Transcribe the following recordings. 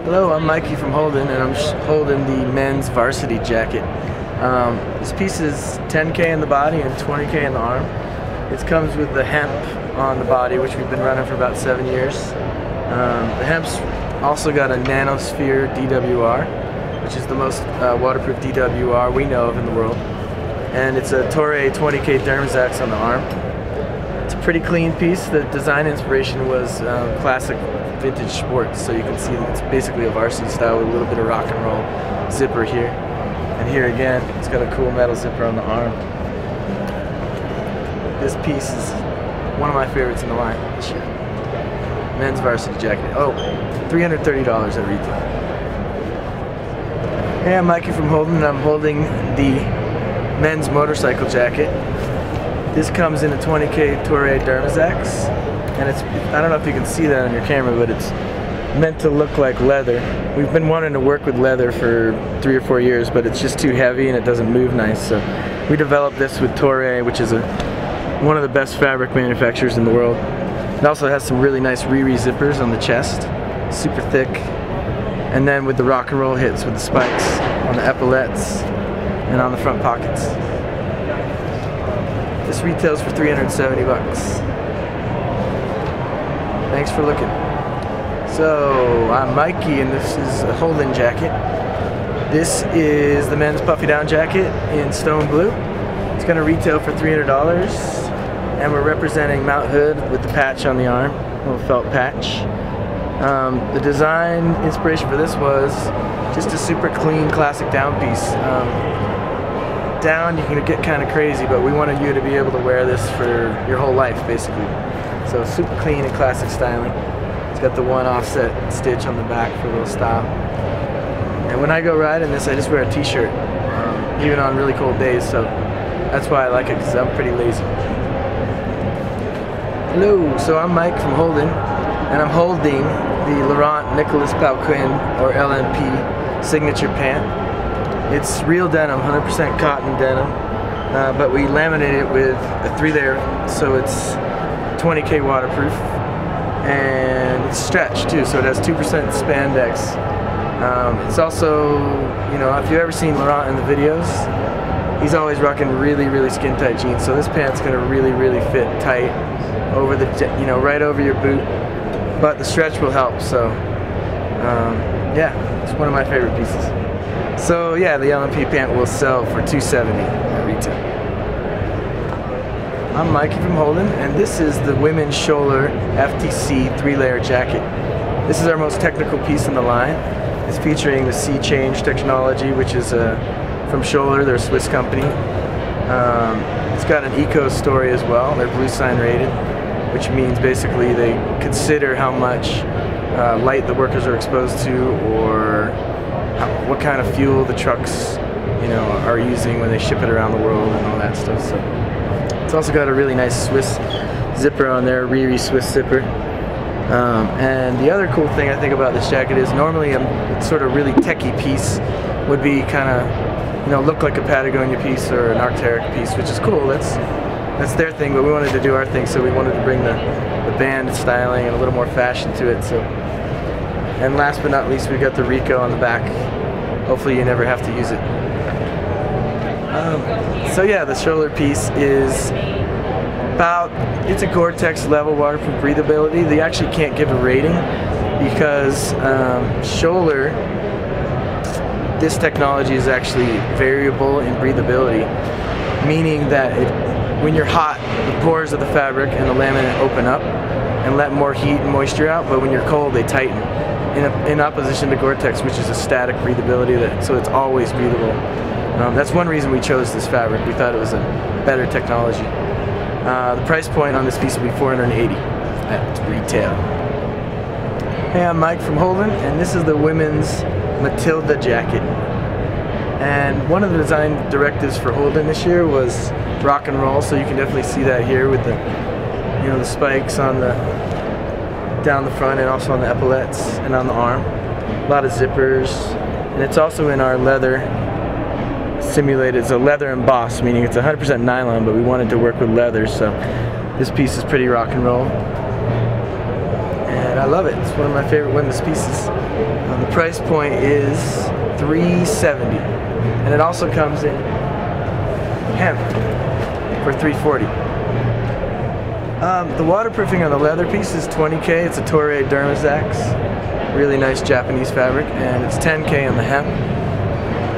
Hello, I'm Mikey from Holden, and I'm holding the men's varsity jacket. This piece is 10K in the body and 20K in the arm. It comes with the hemp on the body, which we've been running for about 7 years. The hemp's also got a nanosphere DWR, which is the most waterproof DWR we know of in the world. And it's a Toray 20K Dermazax on the arm. It's a pretty clean piece. The design inspiration was classic vintage sports, so you can see that it's basically a varsity style with a little bit of rock and roll zipper here. And here again, it's got a cool metal zipper on the arm. This piece is one of my favorites in the line this year. Men's varsity jacket. Oh, $330 at retail. Hey, I'm Mikey from Holden, and I'm holding the men's motorcycle jacket. This comes in a 20K Toray Dermazax, and it's, I don't know if you can see that on your camera, but it's meant to look like leather. We've been wanting to work with leather for 3 or 4 years, but it's just too heavy and it doesn't move nice. So we developed this with Toray, which is one of the best fabric manufacturers in the world. It also has some really nice Riri zippers on the chest, super thick. And then with the rock and roll hits with the spikes on the epaulettes and on the front pockets. This retails for 370 bucks. Thanks for looking. So, I'm Mikey, and this is a Holden jacket. This is the men's puffy down jacket in stone blue. It's going to retail for $300, and we're representing Mount Hood with the patch on the arm, a little felt patch. The design inspiration for this was just a super clean, classic down piece. Down, you can get kind of crazy, but we wanted you to be able to wear this for your whole life, basically. So super clean and classic styling. It's got the one offset stitch on the back for a little style. And when I go riding this, I just wear a t-shirt, even on really cold days, so that's why I like it, because I'm pretty lazy. Hello, so I'm Mike from Holden, and I'm holding the Laurent Nicolas Pauquin, or LNP, signature pant. It's real denim, 100% cotton denim, but we laminate it with a 3-layer, so it's 20K waterproof, and it's stretched too, so it has 2% spandex. It's also, you know, if you've ever seen Laurent in the videos, he's always rocking really, really skin tight jeans, so this pant's gonna really, really fit tight over the, you know, right over your boot, but the stretch will help, so yeah, it's one of my favorite pieces. So yeah, the LNP pant will sell for $270 at retail. I'm Mikey from Holden, and this is the women's Scholler FTC 3-layer jacket. This is our most technical piece in the line. It's featuring the sea change technology, which is from Scholler, they're a Swiss company. It's got an eco story as well. They're blue sign rated, which means basically they consider how much light the workers are exposed to, or what kind of fuel the trucks, you know, are using when they ship it around the world and all that stuff. So it's also got a really nice Swiss zipper on there, Riri Swiss zipper. And the other cool thing I think about this jacket is normally a sort of really techie piece would be kind of, you know, look like a Patagonia piece or an Arc'teryx piece, which is cool. That's their thing, but we wanted to do our thing, so we wanted to bring the band styling and a little more fashion to it. So. And last but not least, we got the Rico on the back. Hopefully you never have to use it. So yeah, the Scholler piece is it's a Gore-Tex level waterproof breathability. They actually can't give a rating because Scholler, this technology is actually variable in breathability, meaning that when you're hot, the pores of the fabric and the laminate open up and let more heat and moisture out, but when you're cold, they tighten. In opposition to Gore-Tex, which is a static breathability, so it's always breathable. That's one reason we chose this fabric. We thought it was a better technology. The price point on this piece will be $480 at retail. Hey, I'm Mike from Holden, and this is the women's Matilda jacket. And one of the design directives for Holden this year was rock and roll, so you can definitely see that here with the, you know, the spikes on the down the front and also on the epaulettes and on the arm. A lot of zippers, and it's also in our leather simulated. It's a leather embossed, meaning it's 100% nylon, but we wanted to work with leather, so this piece is pretty rock and roll. And I love it. It's one of my favorite windlass pieces. The price point is $370, and it also comes in hemp for $340. The waterproofing on the leather piece is $20K. It's a Toray Dermazax, really nice Japanese fabric, and it's $10K on the hemp.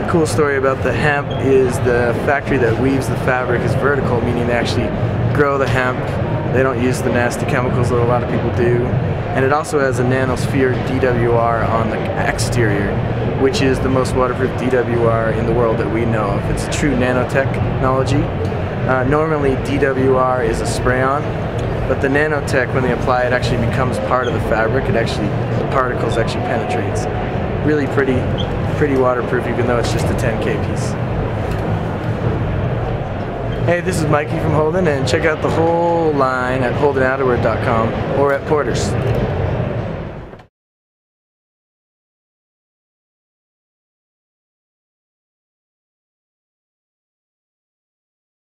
The cool story about the hemp is the factory that weaves the fabric is vertical, meaning they actually grow the hemp. They don't use the nasty chemicals that a lot of people do. And it also has a nanosphere DWR on the exterior, which is the most waterproof DWR in the world that we know of. It's a true nanotechnology. Normally DWR is a spray-on, but the nanotech, when they apply it, actually becomes part of the fabric. The particles actually penetrates. Really pretty waterproof, even though it's just a 10K piece. Hey, this is Mikey from Holden, and check out the whole line at holdenouterwear.com or at Porter's.